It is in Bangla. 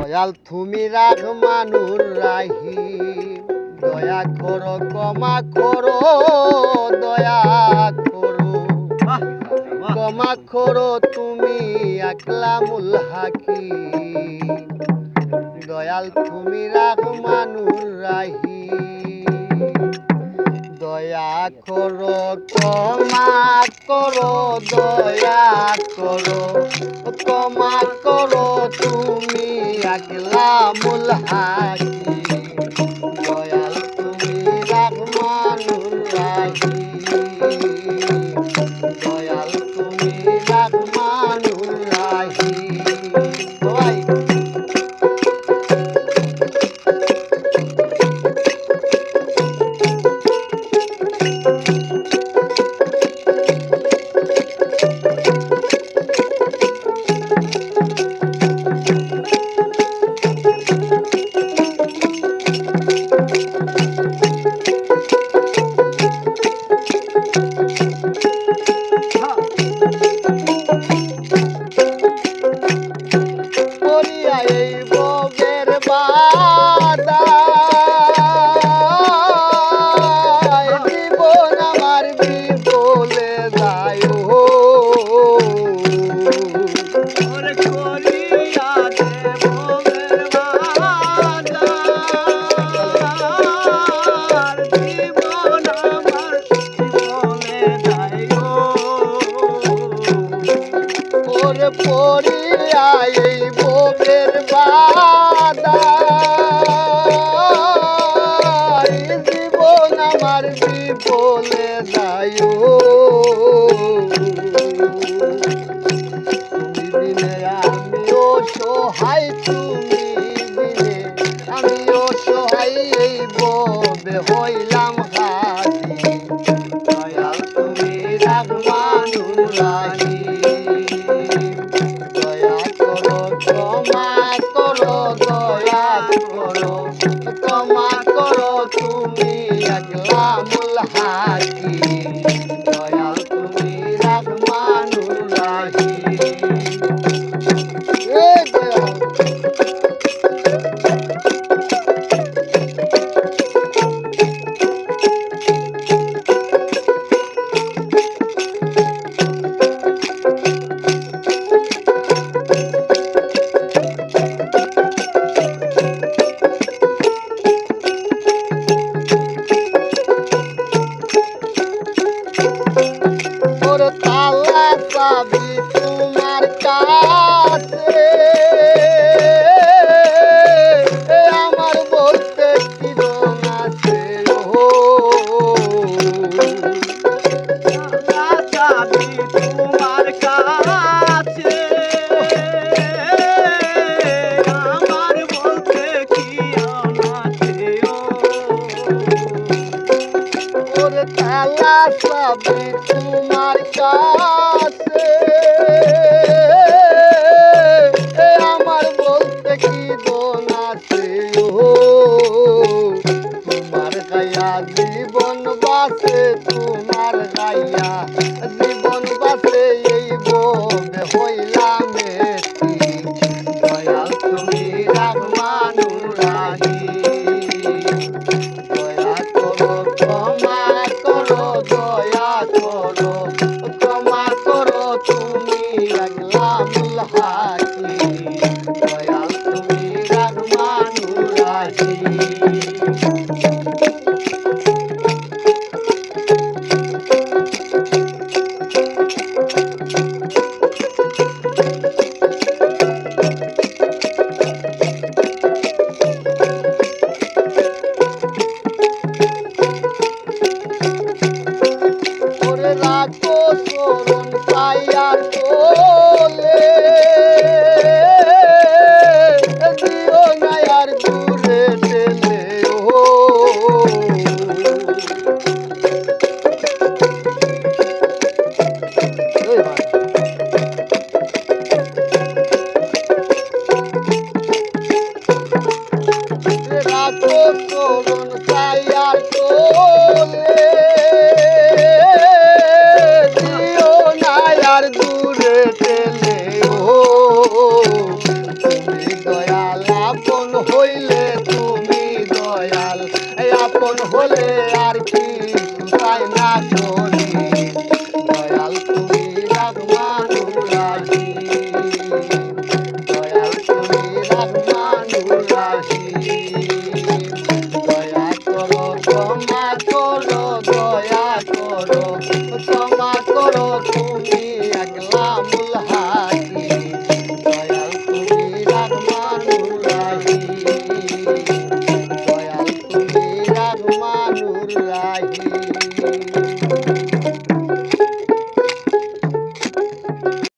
দয়াল তুমি রাহমানুর রাহিম দয়া করো ক্ষমা করো দয়া করো ক্ষমা করো তুমি আকলামুল হাকিম দয়াল তুমি রাহমানুর রাহিম দয়া করো ক্ষমা করো দয়া করো ক্ষমা করো তুমি আকলামুল হাকিম দয়াল তুমি রাহমানুর রাহিম দয়াল তুমি রাহমানুর রাহিম ভাই এই ভোগের বাদা জীবন আমার বিফলে যায় পড়িয়া এই ভোগের বাদা জীবন আমার বিফলে যায় তুমি দিনে আমিও সহায় তুমি দিনে আমিও সহায় এই ববে হইলাম হাজি দয়াল তুমি রাহমানুর রাহিম দয়া করো ক্ষমা করো দয়া করো ক্ষমা করো তুমি আকলামুল হাকিম দয়াল তুমি রাহমানুর রাহিম দয়াল তালা চাবি তোমার বায়না করে